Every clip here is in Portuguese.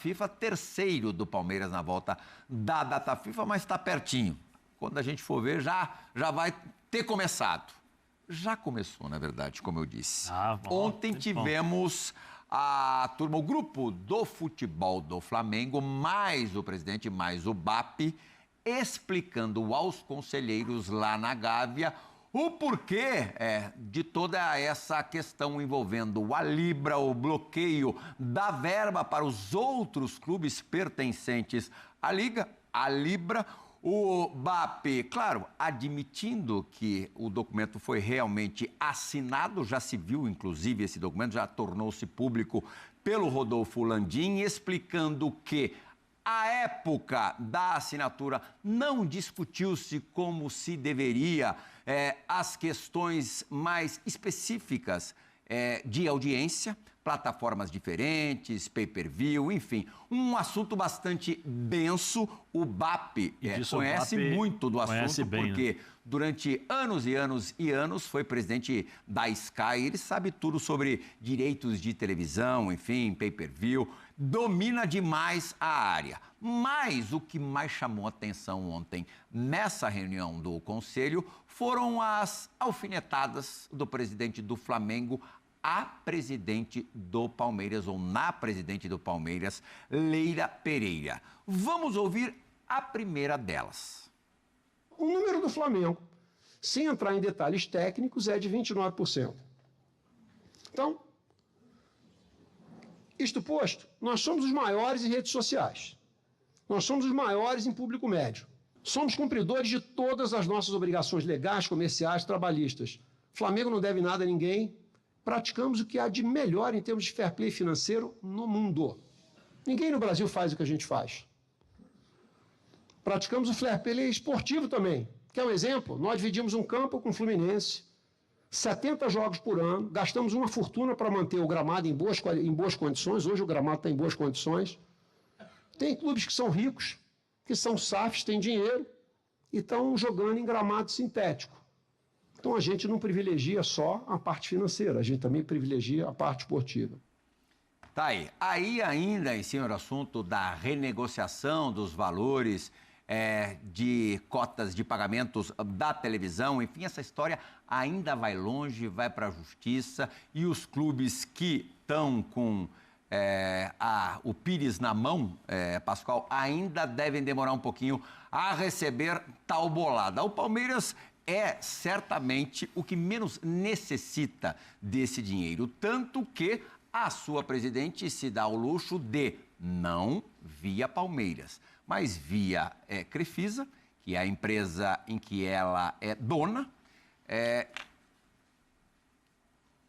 FIFA, terceiro do Palmeiras na volta da data FIFA, mas está pertinho. Quando a gente for ver, já vai ter começado. Já começou, na verdade, como eu disse. Ontem tivemos a turma, o grupo do futebol do Flamengo, mais o presidente, mais o BAP, explicando aos conselheiros lá na Gávea o porquê de toda essa questão envolvendo a Libra, o bloqueio da verba para os outros clubes pertencentes à Liga, a Libra. O BAP, claro, admitindo que o documento foi realmente assinado, já se viu, inclusive, esse documento, já tornou-se público pelo Rodolfo Landim, explicando que à época da assinatura não discutiu-se como se deveria as questões mais específicas de audiência, plataformas diferentes, pay-per-view, enfim, um assunto bastante denso. O BAP conhece muito do assunto, porque durante anos e anos e anos foi presidente da Sky, ele sabe tudo sobre direitos de televisão, enfim, pay-per-view, domina demais a área. Mas o que mais chamou atenção ontem nessa reunião do Conselho foram as alfinetadas do presidente do Flamengo a presidente do Palmeiras, ou na presidente do Palmeiras, Leila Pereira. Vamos ouvir a primeira delas. O número do Flamengo, sem entrar em detalhes técnicos, é de 29%. Então, isto posto, nós somos os maiores em redes sociais. Nós somos os maiores em público médio. Somos cumpridores de todas as nossas obrigações legais, comerciais, trabalhistas. O Flamengo não deve nada a ninguém. Praticamos o que há de melhor em termos de fair play financeiro no mundo. Ninguém no Brasil faz o que a gente faz. Praticamos o fair play esportivo também. Quer um exemplo? Nós dividimos um campo com o Fluminense, 70 jogos por ano, gastamos uma fortuna para manter o gramado em boas condições. Hoje o gramado está em boas condições. Tem clubes que são ricos, que são SAFs, têm dinheiro e estão jogando em gramado sintético. Então, a gente não privilegia só a parte financeira, a gente também privilegia a parte esportiva. Tá aí. Aí ainda, em cima do assunto da renegociação dos valores de cotas de pagamentos da televisão, enfim, essa história ainda vai longe, vai para a justiça, e os clubes que estão com o Pires na mão, Pascoal, ainda devem demorar um pouquinho a receber tal bolada. O Palmeiras é certamente o que menos necessita desse dinheiro, tanto que a sua presidente se dá o luxo de, não via Palmeiras, mas via Crefisa, que é a empresa em que ela é dona,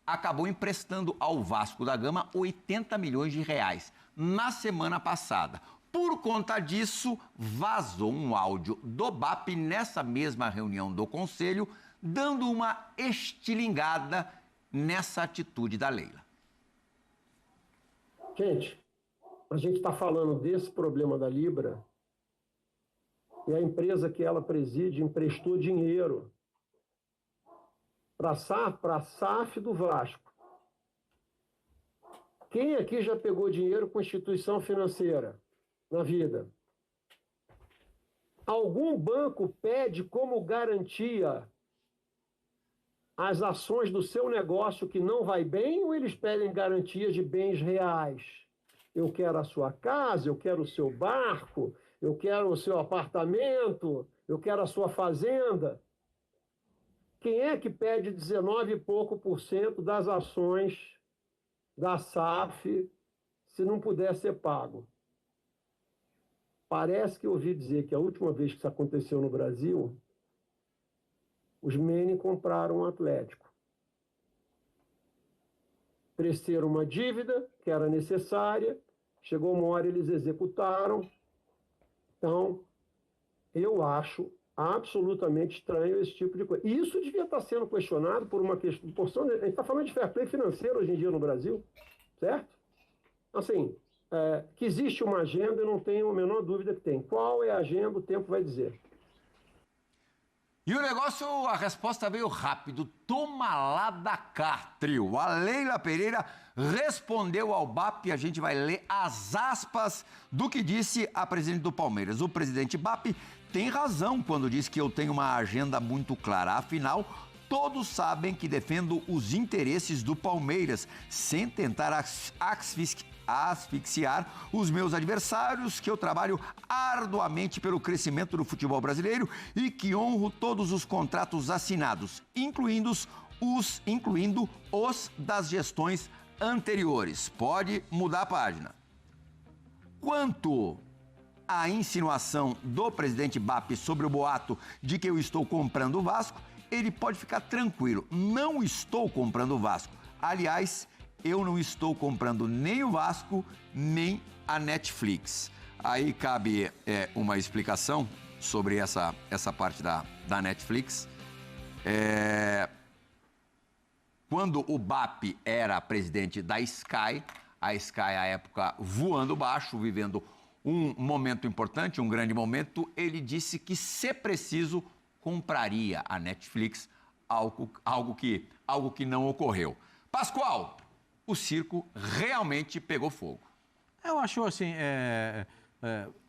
acabou emprestando ao Vasco da Gama 80 milhões de reais na semana passada. Por conta disso, vazou um áudio do BAP nessa mesma reunião do Conselho, dando uma estilingada nessa atitude da Leila. Gente, a gente está falando desse problema da Libra e a empresa que ela preside emprestou dinheiro para a SAF do Vasco. Quem aqui já pegou dinheiro com instituição financeira na vida? Algum banco pede como garantia as ações do seu negócio que não vai bem, ou eles pedem garantia de bens reais? Eu quero a sua casa, eu quero o seu barco, eu quero o seu apartamento, eu quero a sua fazenda. Quem é que pede 19 e pouco por cento das ações da SAF se não puder ser pago? Parece que eu ouvi dizer que a última vez que isso aconteceu no Brasil, os Menem compraram um Atlético. Cresceram uma dívida que era necessária, chegou uma hora eles executaram. Então, eu acho absolutamente estranho esse tipo de coisa. E isso devia estar sendo questionado por uma porção. A gente está falando de fair play financeiro hoje em dia no Brasil, certo? Assim, que existe uma agenda, eu não tenho a menor dúvida que tem. Qual é a agenda, o tempo vai dizer. E o negócio, a resposta veio rápido. Toma lá da cá, trio. A Leila Pereira respondeu ao BAP. A gente vai ler as aspas do que disse a presidente do Palmeiras. O presidente BAP tem razão quando diz que eu tenho uma agenda muito clara. Afinal, todos sabem que defendo os interesses do Palmeiras, sem tentar asfixiar os meus adversários, que eu trabalho arduamente pelo crescimento do futebol brasileiro e que honro todos os contratos assinados, incluindo os das gestões anteriores. Pode mudar a página. Quanto à insinuação do presidente BAP sobre o boato de que eu estou comprando o Vasco, ele pode ficar tranquilo. Não estou comprando o Vasco. Aliás, eu não estou comprando nem o Vasco, nem a Netflix. Aí cabe uma explicação sobre essa parte da Netflix. Quando o BAP era presidente da Sky, a Sky, à época, voando baixo, vivendo um momento importante, um grande momento, ele disse que, se preciso, compraria a Netflix, algo que não ocorreu. Pascoal, o circo realmente pegou fogo. Eu acho assim,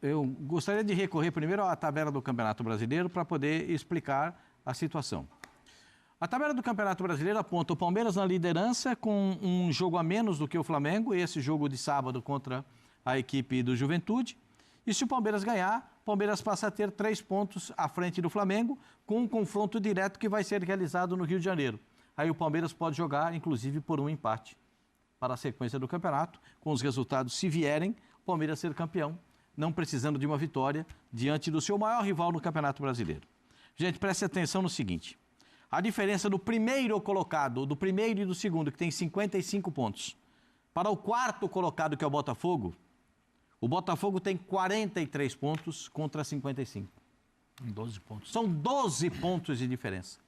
eu gostaria de recorrer primeiro à tabela do Campeonato Brasileiro para poder explicar a situação. A tabela do Campeonato Brasileiro aponta o Palmeiras na liderança com um jogo a menos do que o Flamengo, esse jogo de sábado contra a equipe do Juventude. E se o Palmeiras ganhar, o Palmeiras passa a ter 3 pontos à frente do Flamengo, com um confronto direto que vai ser realizado no Rio de Janeiro. Aí o Palmeiras pode jogar, inclusive, por um empate para a sequência do campeonato, com os resultados, se vierem, o Palmeiras ser campeão, não precisando de uma vitória diante do seu maior rival no Campeonato Brasileiro. Gente, preste atenção no seguinte, a diferença do primeiro colocado, do primeiro e do segundo, que tem 55 pontos, para o quarto colocado, que é o Botafogo tem 43 pontos contra 55. 12 pontos. São 12 pontos de diferença.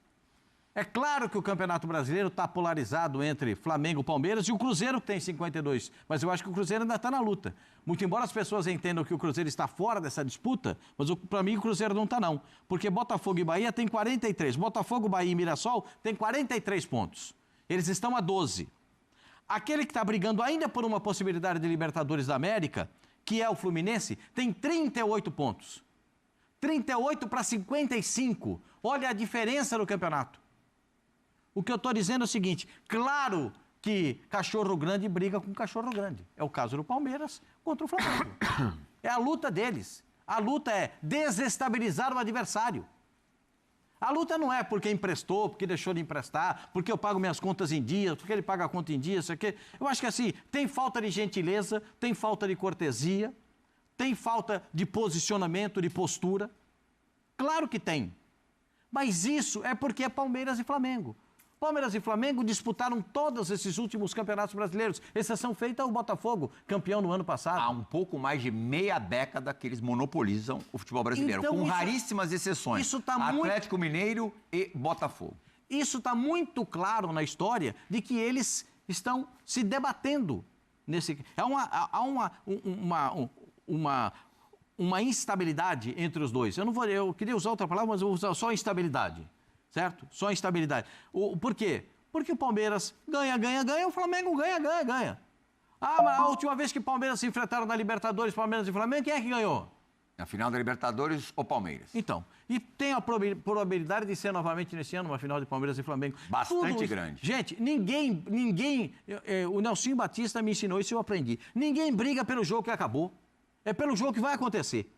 É claro que o Campeonato Brasileiro está polarizado entre Flamengo e Palmeiras e o Cruzeiro, que tem 52. Mas eu acho que o Cruzeiro ainda está na luta. Muito embora as pessoas entendam que o Cruzeiro está fora dessa disputa, mas para mim o Cruzeiro não está não. Porque Botafogo e Bahia tem 43. Botafogo, Bahia e Mirassol tem 43 pontos. Eles estão a 12. Aquele que está brigando ainda por uma possibilidade de Libertadores da América, que é o Fluminense, tem 38 pontos. 38 para 55. Olha a diferença no campeonato. O que eu estou dizendo é o seguinte, claro que cachorro grande briga com cachorro grande. É o caso do Palmeiras contra o Flamengo. É a luta deles. A luta é desestabilizar o adversário. A luta não é porque emprestou, porque deixou de emprestar, porque eu pago minhas contas em dias, porque ele paga a conta em dias, isso aqui. Eu acho que assim, tem falta de gentileza, tem falta de cortesia, tem falta de posicionamento, de postura. Claro que tem. Mas isso é porque é Palmeiras e Flamengo. Palmeiras e Flamengo disputaram todos esses últimos campeonatos brasileiros, exceção feita ao Botafogo, campeão no ano passado. Há um pouco mais de meia década que eles monopolizam o futebol brasileiro, então, com raríssimas exceções. Isso tá Atlético Mineiro e Botafogo. Isso está muito claro na história de que eles estão se debatendo nesse. Há uma instabilidade entre os dois. Eu queria usar outra palavra, mas eu vou usar só instabilidade. Certo? Só instabilidade. Por quê? Porque o Palmeiras ganha, o Flamengo ganha. Mas a última vez que o Palmeiras se enfrentaram na Libertadores, Palmeiras e Flamengo, quem é que ganhou? Na final da Libertadores, o Palmeiras. Então, e tem a probabilidade de ser novamente nesse ano uma final de Palmeiras e Flamengo. Bastante grande. Gente, ninguém, o Nelsinho Batista me ensinou isso e eu aprendi. Ninguém briga pelo jogo que acabou. É pelo jogo que vai acontecer.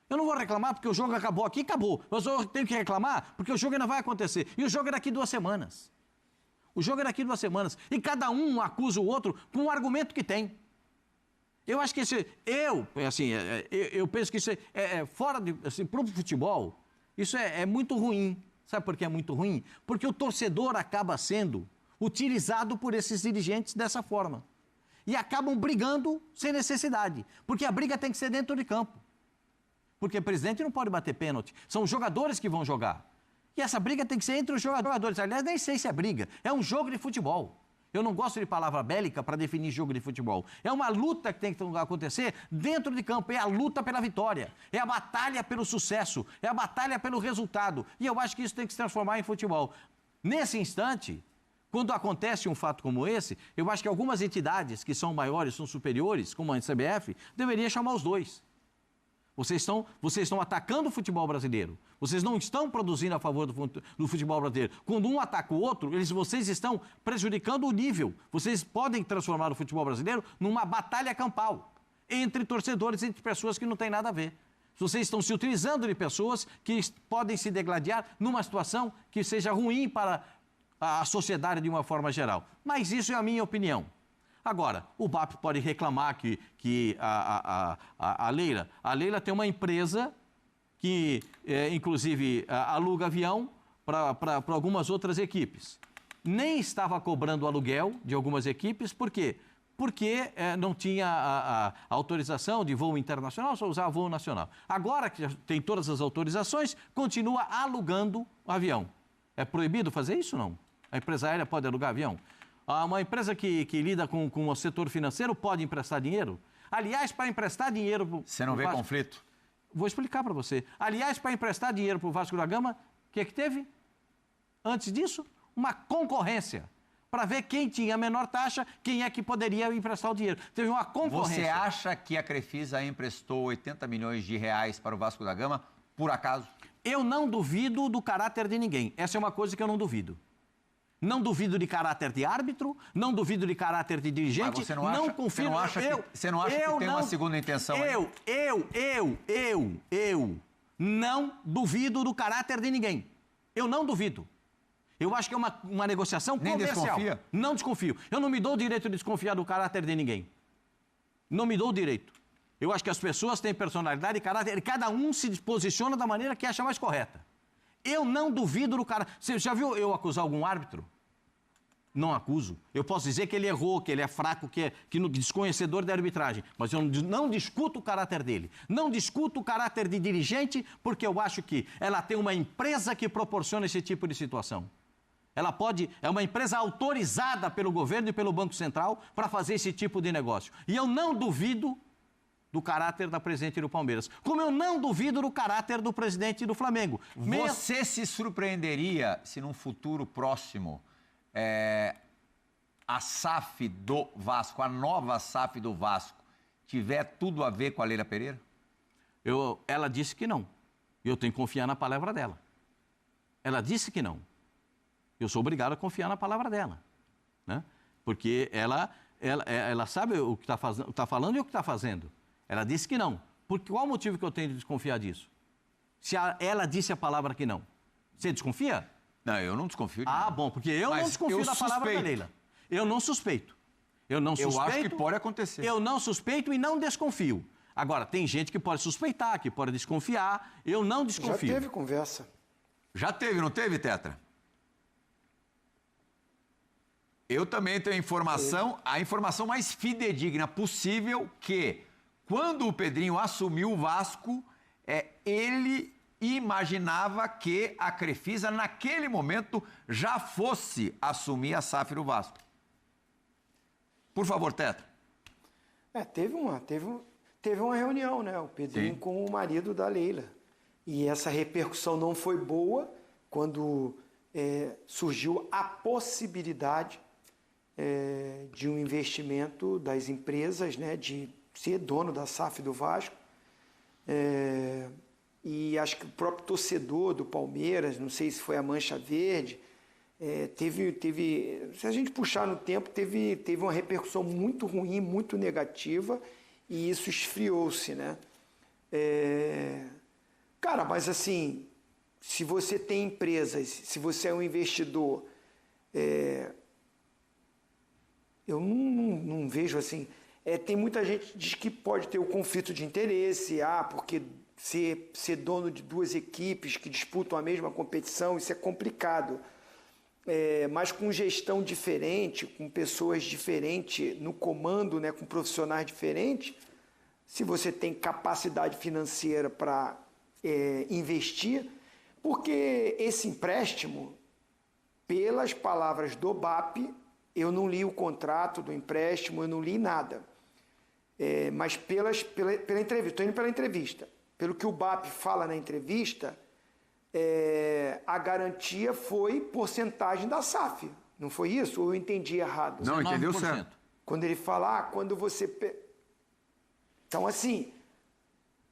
Eu não vou reclamar porque o jogo acabou aqui, acabou. Mas eu tenho que reclamar porque o jogo ainda vai acontecer. E o jogo é daqui 2 semanas. O jogo é daqui 2 semanas. E cada um acusa o outro com o argumento que tem. Eu acho que eu penso que isso fora de, assim, para o futebol, isso é muito ruim. Sabe por que é muito ruim? Porque o torcedor acaba sendo utilizado por esses dirigentes dessa forma. E acabam brigando sem necessidade. Porque a briga tem que ser dentro de campo. Porque o presidente não pode bater pênalti. São os jogadores que vão jogar. E essa briga tem que ser entre os jogadores. Aliás, nem sei se é briga. É um jogo de futebol. Eu não gosto de palavra bélica para definir jogo de futebol. É uma luta que tem que acontecer dentro de campo. É a luta pela vitória. É a batalha pelo sucesso. É a batalha pelo resultado. E eu acho que isso tem que se transformar em futebol. Nesse instante, quando acontece um fato como esse, eu acho que algumas entidades que são maiores, são superiores, como a CBF, deveriam chamar os dois. Vocês estão atacando o futebol brasileiro. Vocês não estão produzindo a favor do futebol brasileiro. Quando um ataca o outro, vocês estão prejudicando o nível. Vocês podem transformar o futebol brasileiro numa batalha campal entre torcedores, entre pessoas que não têm nada a ver. Vocês estão se utilizando de pessoas que podem se degladiar numa situação que seja ruim para a sociedade de uma forma geral. Mas isso é a minha opinião. Agora, o BAP pode reclamar que a Leila tem uma empresa que, inclusive, aluga avião para algumas outras equipes. Nem estava cobrando aluguel de algumas equipes, por quê? Porque não tinha a autorização de voo internacional, só usava voo nacional. Agora que já tem todas as autorizações, continua alugando o avião. É proibido fazer isso, não? A empresa aérea pode alugar avião? Uma empresa que lida com o setor financeiro pode emprestar dinheiro? Aliás, para emprestar dinheiro... Você não vê conflito? Vou explicar para você. Aliás, para emprestar dinheiro para o Vasco da Gama, o que é que teve? Antes disso, uma concorrência. Para ver quem tinha a menor taxa, quem é que poderia emprestar o dinheiro. Teve uma concorrência. Você acha que a Crefisa emprestou 80 milhões de reais para o Vasco da Gama, por acaso? Eu não duvido do caráter de ninguém. Essa é uma coisa que eu não duvido. Não duvido de caráter de árbitro, não duvido de caráter de dirigente, mas você não acha, confio... Você não acha que tem uma segunda intenção aí? Eu não duvido do caráter de ninguém. Eu não duvido. Eu acho que é uma negociação nem comercial. Desconfia? Não desconfio. Eu não me dou o direito de desconfiar do caráter de ninguém. Não me dou o direito. Eu acho que as pessoas têm personalidade e caráter, e cada um se posiciona da maneira que acha mais correta. Eu não duvido do caráter. Você já viu eu acusar algum árbitro? Não acuso. Eu posso dizer que ele errou, que ele é fraco, que é desconhecedor da arbitragem. Mas eu não discuto o caráter dele. Não discuto o caráter de dirigente, porque eu acho que ela tem uma empresa que proporciona esse tipo de situação. É uma empresa autorizada pelo governo e pelo Banco Central para fazer esse tipo de negócio. E eu não duvido do caráter da presidente do Palmeiras. Como eu não duvido do caráter do presidente do Flamengo. Você se surpreenderia se num futuro próximo a SAF do Vasco, a nova SAF do Vasco, tiver tudo a ver com a Leila Pereira? Ela disse que não. Eu tenho que confiar na palavra dela. Ela disse que não. Eu sou obrigado a confiar na palavra dela. Né? Porque ela sabe o que está falando e o que está fazendo. Ela disse que não. Por qual motivo que eu tenho de desconfiar disso? Se ela disse a palavra que não. Você desconfia? Não, eu não desconfio. Bom, porque eu não desconfio da palavra da Leila. Eu não suspeito. Eu acho que pode acontecer. Eu não suspeito e não desconfio. Agora, tem gente que pode suspeitar, que pode desconfiar. Eu não desconfio. Já teve conversa. Já teve, não teve, Tetra? Eu também tenho a informação mais fidedigna possível que, quando o Pedrinho assumiu o Vasco, ele imaginava que a Crefisa, naquele momento, já fosse assumir a SAF do Vasco. Por favor, Tetra. Teve uma reunião, né? O Pedrinho com o marido da Leila. E essa repercussão não foi boa quando surgiu a possibilidade de um investimento das empresas, né? De ser dono da SAF do Vasco. E acho que o próprio torcedor do Palmeiras, não sei se foi a Mancha Verde, se a gente puxar no tempo, teve uma repercussão muito ruim, muito negativa, e isso esfriou-se, né? Cara, mas assim, se você tem empresas, se você é um investidor, eu não vejo assim... tem muita gente que diz que pode ter o conflito de interesse, porque ser dono de duas equipes que disputam a mesma competição, isso é complicado. Mas com gestão diferente, com pessoas diferentes no comando, né, com profissionais diferentes, se você tem capacidade financeira para investir, porque esse empréstimo, pelas palavras do BAP, eu não li o contrato do empréstimo, eu não li nada. Mas pela entrevista, estou indo pela entrevista. Pelo que o BAP fala na entrevista, a garantia foi porcentagem da SAF. Não foi isso? Ou eu entendi errado? Não, entendeu certo. Quando ele fala, quando você... Então, assim,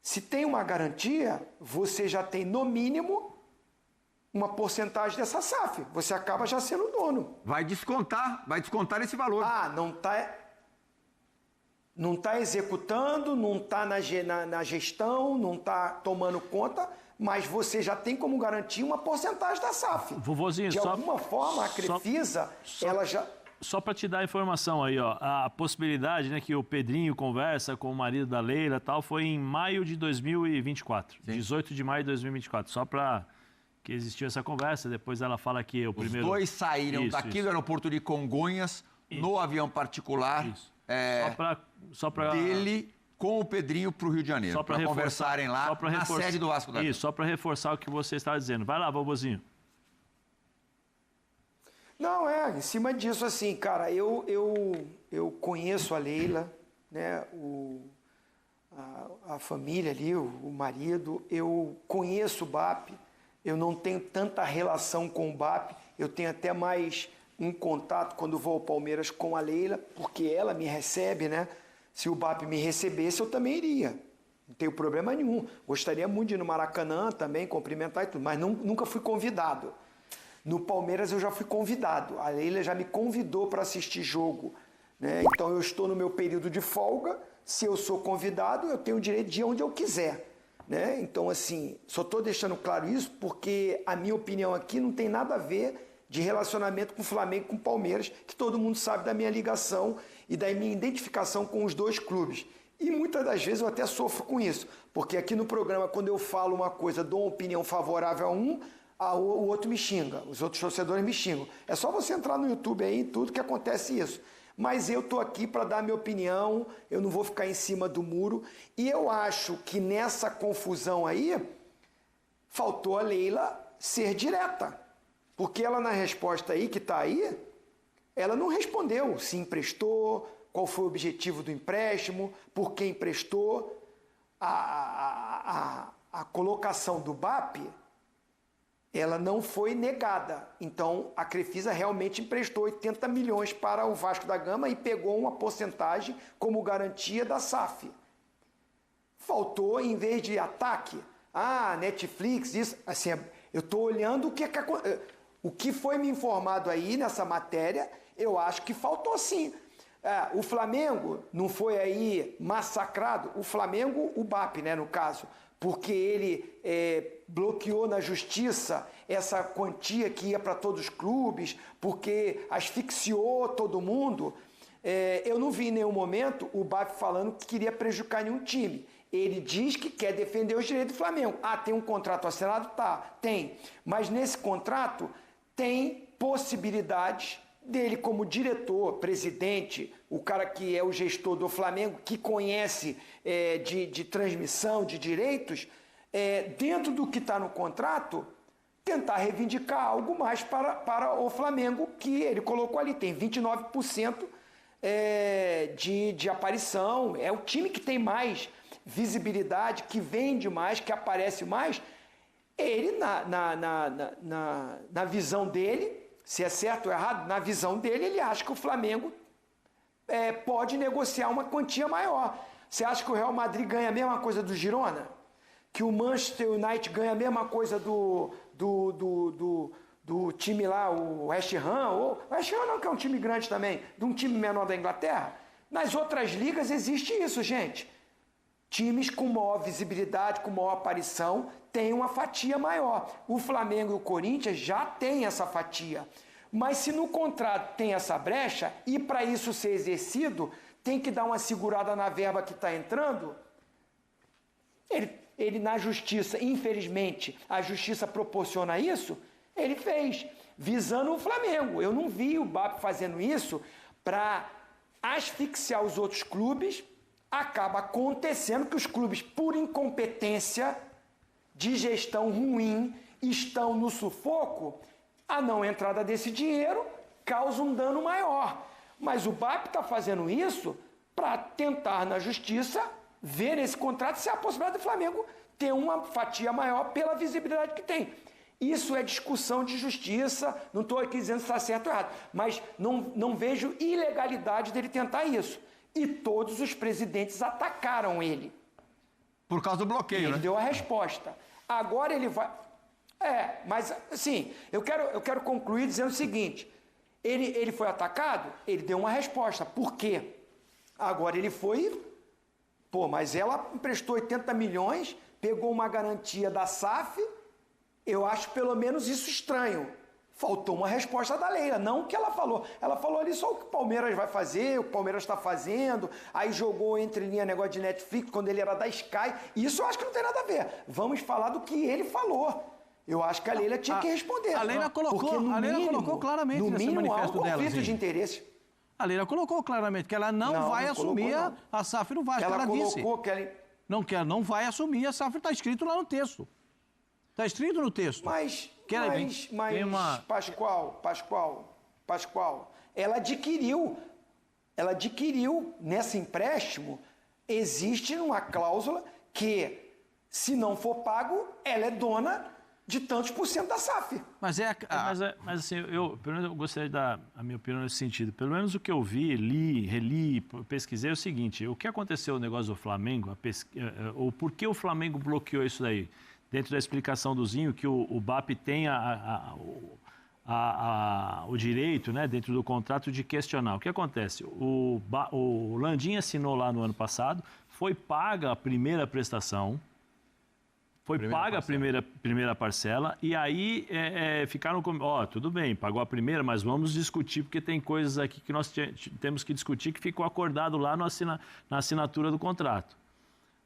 se tem uma garantia, você já tem, no mínimo, uma porcentagem dessa SAF. Você acaba já sendo dono. Vai descontar esse valor. Não está executando, não está na gestão, não está tomando conta, mas você já tem como garantir uma porcentagem da SAF. Vovozinho, de alguma forma, a Crefisa, ela já... Só para te dar a informação aí, ó, a possibilidade, né, que o Pedrinho conversa com o marido da Leila e tal, foi em maio de 2024, sim. 18 de maio de 2024, só para que existiu essa conversa, depois ela fala que o primeiro... Os dois saíram daqui do aeroporto de Congonhas, no avião particular, só pra... dele com o Pedrinho para o Rio de Janeiro, para conversarem lá na sede do Vasco da Gama. Isso, só para reforçar o que você estava dizendo. Vai lá, vovozinho. Não, em cima disso, assim, cara, eu conheço a Leila, né, a família ali, o marido, eu conheço o BAP, eu não tenho tanta relação com o BAP, eu tenho até mais um contato quando vou ao Palmeiras com a Leila, porque ela me recebe, né, se o BAP me recebesse, eu também iria, não tenho problema nenhum, gostaria muito de ir no Maracanã também, cumprimentar e tudo, mas nunca fui convidado. No Palmeiras eu já fui convidado, a Leila já me convidou para assistir jogo, né? Então eu estou no meu período de folga, se eu sou convidado eu tenho o direito de ir onde eu quiser, né? Então assim, só estou deixando claro isso porque a minha opinião aqui não tem nada a ver de relacionamento com o Flamengo e com o Palmeiras, que todo mundo sabe da minha ligação e da minha identificação com os dois clubes. E muitas das vezes eu até sofro com isso, porque aqui no programa quando eu falo uma coisa, dou uma opinião favorável a um, o outro me xinga, os outros torcedores me xingam. É só você entrar no YouTube aí e tudo que acontece isso. Mas eu estou aqui para dar minha opinião, eu não vou ficar em cima do muro. E eu acho que nessa confusão aí, faltou a Leila ser direta. Porque ela na resposta aí, que está aí, ela não respondeu se emprestou, qual foi o objetivo do empréstimo, por quem emprestou. A colocação do BAP... ela não foi negada. Então, a Crefisa realmente emprestou 80 milhões para o Vasco da Gama e pegou uma porcentagem como garantia da SAF. Faltou, em vez de ataque, Netflix, isso, assim, eu estou olhando o que foi me informado aí nessa matéria, eu acho que faltou sim. O Flamengo não foi aí massacrado, o Flamengo, o BAP, né, no caso, porque ele bloqueou na justiça essa quantia que ia para todos os clubes, porque asfixiou todo mundo. Eu não vi em nenhum momento o BAP falando que queria prejudicar nenhum time. Ele diz que quer defender os direitos do Flamengo. Tem um contrato assinado? Tá, tem. Mas nesse contrato tem possibilidades dele como diretor, presidente, o cara que é o gestor do Flamengo, que conhece de transmissão, de direitos, dentro do que está no contrato, tentar reivindicar algo mais para o Flamengo, que ele colocou ali, tem 29% de aparição, é o time que tem mais visibilidade, que vende mais, que aparece mais. Ele, na visão dele, se é certo ou errado, na visão dele, ele acha que o Flamengo pode negociar uma quantia maior. Você acha que o Real Madrid ganha a mesma coisa do Girona? Que o Manchester United ganha a mesma coisa do time lá, o West Ham? O West Ham não, que é um time grande também, de um time menor da Inglaterra. Nas outras ligas existe isso, gente. Times com maior visibilidade, com maior aparição, têm uma fatia maior. O Flamengo e o Corinthians já têm essa fatia. Mas se no contrato tem essa brecha, e para isso ser exercido, tem que dar uma segurada na verba que está entrando, ele na justiça, infelizmente, a justiça proporciona isso, ele fez, visando o Flamengo. Eu não vi o BAP fazendo isso para asfixiar os outros clubes. Acaba acontecendo que os clubes, por incompetência de gestão ruim, estão no sufoco. A não entrada desse dinheiro causa um dano maior. Mas o BAP está fazendo isso para tentar na justiça ver nesse contrato se há a possibilidade do Flamengo ter uma fatia maior pela visibilidade que tem. Isso é discussão de justiça, não estou aqui dizendo se está certo ou errado, mas não vejo ilegalidade dele tentar isso. E todos os presidentes atacaram ele. Por causa do bloqueio, Ele né? deu a resposta. Agora ele vai... mas assim, eu quero concluir dizendo o seguinte, ele foi atacado, ele deu uma resposta. Por quê? Agora ele foi... mas ela emprestou 80 milhões, pegou uma garantia da SAF, eu acho pelo menos isso estranho. Faltou uma resposta da Leila, não o que ela falou. Ela falou ali só o que o Palmeiras vai fazer, o que o Palmeiras está fazendo, aí jogou entre linha negócio de Netflix, quando ele era da Sky, isso eu acho que não tem nada a ver. Vamos falar do que ele falou. Eu acho que a Leila tinha que responder. A Leila colocou claramente no nesse mínimo, manifesto há um dela. conflito de interesse. A Leila colocou claramente que ela não vai assumir a SAF no Vasco. Ela disse. Colocou que ela... Não vai assumir a SAF, está escrito lá no texto. Está escrito no texto. Mas uma... Pascoal, ela adquiriu nesse empréstimo, existe uma cláusula que, se não for pago, ela é dona de tantos por cento da SAF. Mas assim, pelo menos eu gostaria de dar a minha opinião nesse sentido. Pelo menos o que eu vi, li, reli, pesquisei é o seguinte: o que aconteceu no negócio do Flamengo, ou por que o Flamengo bloqueou isso daí? Dentro da explicação do Zinho, que o BAP tem o direito, né, dentro do contrato, de questionar. O que acontece? O Landim assinou lá no ano passado, foi paga a primeira prestação, a primeira parcela, e aí ficaram com... tudo bem, pagou a primeira, mas vamos discutir, porque tem coisas aqui que nós temos que discutir, que ficou acordado lá na assinatura do contrato.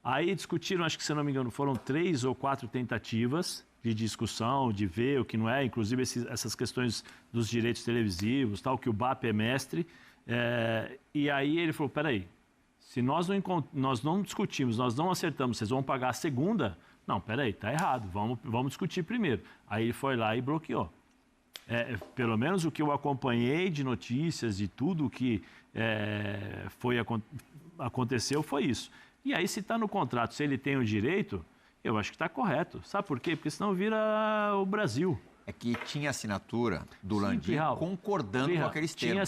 Aí discutiram, acho que, se não me engano, foram 3 ou 4 tentativas de discussão, de ver o que não é, inclusive essas questões dos direitos televisivos, tal, que o BAP é mestre. E aí ele falou, peraí, se nós não discutimos, nós não acertamos, vocês vão pagar a segunda? Não, peraí, tá errado, vamos discutir primeiro. Aí ele foi lá e bloqueou. Pelo menos o que eu acompanhei de notícias, de tudo que aconteceu, foi isso. E aí, se está no contrato, se ele tem o direito, eu acho que está correto. Sabe por quê? Porque senão vira o Brasil. É que tinha assinatura do Landim concordando com aqueles termos.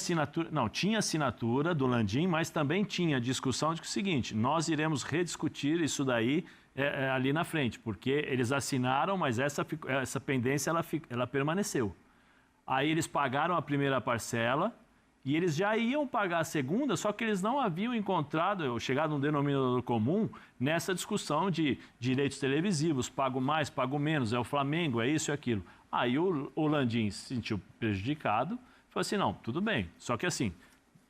Tinha assinatura do Landim, mas também tinha discussão de que é o seguinte, nós iremos rediscutir isso daí ali na frente, porque eles assinaram, mas essa pendência ela permaneceu. Aí eles pagaram a primeira parcela, e eles já iam pagar a segunda, só que eles não haviam chegado a um denominador comum nessa discussão de direitos televisivos, pago mais, pago menos, é o Flamengo, é isso e aquilo. Aí o Landim se sentiu prejudicado, falou assim, não, tudo bem, só que assim,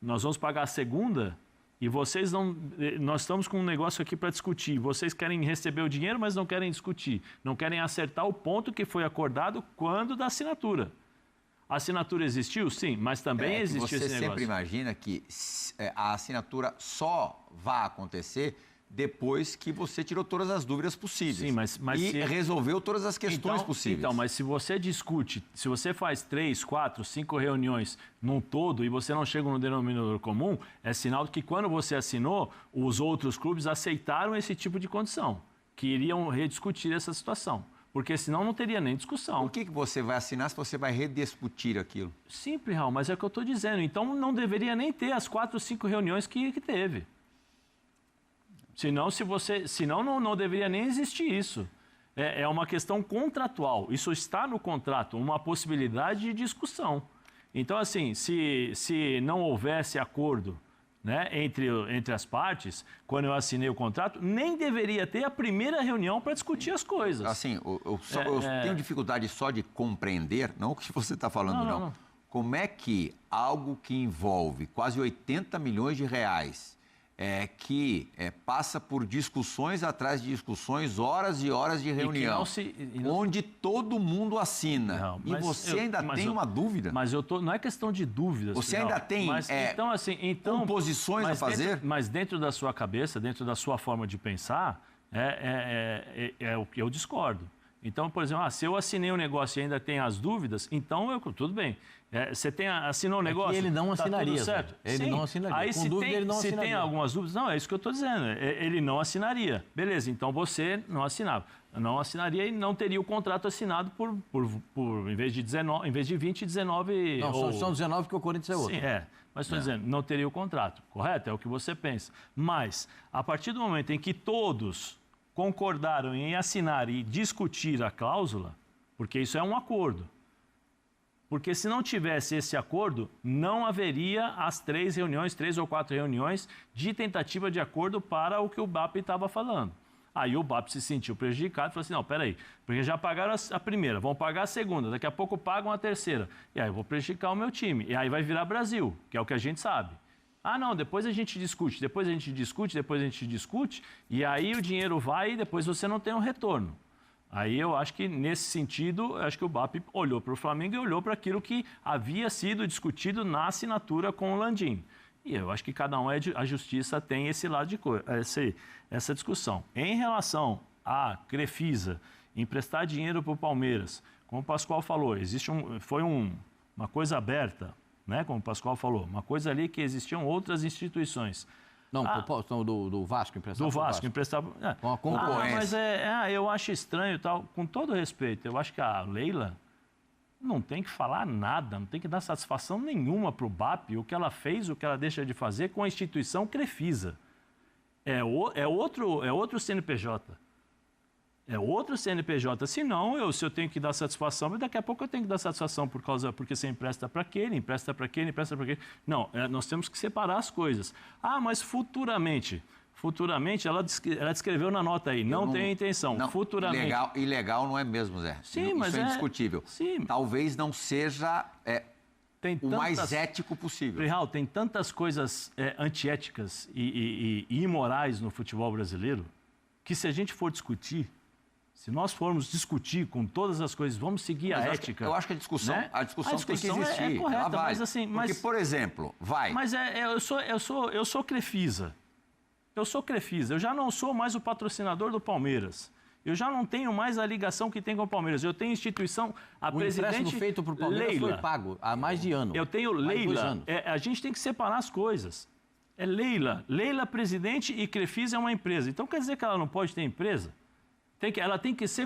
nós vamos pagar a segunda e vocês não... Nós estamos com um negócio aqui para discutir, vocês querem receber o dinheiro, mas não querem discutir, não querem acertar o ponto que foi acordado quando da assinatura. A assinatura existiu? Sim, mas também existiu esse negócio. Você sempre imagina que a assinatura só vai acontecer depois que você tirou todas as dúvidas possíveis. Sim, mas resolveu todas as questões possíveis. Então, mas se você discute, se você faz 3, 4, 5 reuniões num todo e você não chega no denominador comum, é sinal de que quando você assinou, os outros clubes aceitaram esse tipo de condição, que iriam rediscutir essa situação. Porque senão não teria nem discussão. Por que você vai assinar se você vai rediscutir aquilo? Simples, Raul, mas é o que eu estou dizendo. Então não deveria nem ter as 4, 5 reuniões que teve. Senão não deveria nem existir isso. É uma questão contratual. Isso está no contrato, uma possibilidade de discussão. Então, assim, se não houvesse acordo, né, entre as partes, quando eu assinei o contrato, nem deveria ter a primeira reunião para discutir as coisas. Assim, eu tenho dificuldade só de compreender, não o que você está falando, não. Como é que algo que envolve quase 80 milhões de reais, que passa por discussões atrás de discussões, horas e horas de reunião, onde todo mundo assina, e você ainda tem uma dúvida? Mas não é questão de dúvidas. Você ainda tem composições a fazer? Mas dentro da sua cabeça, dentro da sua forma de pensar, é o que eu discordo. Então, por exemplo, se eu assinei um negócio e ainda tem as dúvidas, então tudo bem. Você assinou um negócio... ele não assinaria. Tá tudo certo. Ele Sim. não assinaria. Aí, Com dúvida, ele não assinaria. Se tem algumas dúvidas... Não, é isso que eu estou dizendo. Ele não assinaria. Beleza, então você não assinava. Não assinaria e não teria o contrato assinado por em vez de 20, 19... Não, são 19 porque o Corinthians é outro. Sim, mas estou dizendo, não teria o contrato, correto? É o que você pensa. Mas, a partir do momento em que todos concordaram em assinar e discutir a cláusula, porque isso é um acordo, porque se não tivesse esse acordo, não haveria as 3 ou 4 reuniões de tentativa de acordo para o que o BAP estava falando. Aí o BAP se sentiu prejudicado e falou assim, não, peraí, porque já pagaram a primeira, vão pagar a segunda, daqui a pouco pagam a terceira. E aí eu vou prejudicar o meu time. E aí vai virar Brasil, que é o que a gente sabe. Ah, não, depois a gente discute, e aí o dinheiro vai e depois você não tem um retorno. Aí eu acho que, nesse sentido, acho que o BAP olhou para o Flamengo e olhou para aquilo que havia sido discutido na assinatura com o Landim. E eu acho que cada um, a justiça tem esse lado de coisa, essa discussão. Em relação à Crefisa, emprestar dinheiro para o Palmeiras, como o Pascoal falou, foi uma coisa aberta, né? Como o Pascoal falou, uma coisa ali que existiam outras instituições. Não, do Vasco emprestar. Do Vasco emprestar. Com a concorrência. Mas eu acho estranho e tal, com todo respeito, eu acho que a Leila não tem que falar nada, não tem que dar satisfação nenhuma para o BAP, o que ela fez, o que ela deixa de fazer com a instituição Crefisa. É outro CNPJ. É outro CNPJ. Se eu tenho que dar satisfação, mas daqui a pouco eu tenho que dar satisfação porque você empresta para aquele, empresta para aquele. Não, nós temos que separar as coisas. Ah, mas futuramente, ela descreveu na nota aí, não tem intenção. Não, futuramente. Ilegal não é mesmo, Zé. Sim, Isso mas é indiscutível. Sim. Talvez não seja o mais ético possível. Real, tem tantas coisas antiéticas e imorais no futebol brasileiro que, se a gente for discutir, se nós formos discutir com todas as coisas, vamos seguir a ética. Eu acho que a discussão tem que existir. É correta, ela vale. mas assim... Porque, por exemplo, Mas eu sou Crefisa. Eu sou Crefisa. Eu já não sou mais o patrocinador do Palmeiras. Eu já não tenho mais a ligação que tem com o Palmeiras. Eu tenho instituição... O empréstimo feito para o Palmeiras Leila, foi pago há mais de ano. Eu tenho Leila. A gente tem que separar as coisas. É Leila. Leila presidente e Crefisa é uma empresa. Então quer dizer que ela não pode ter empresa? Ela tem que ser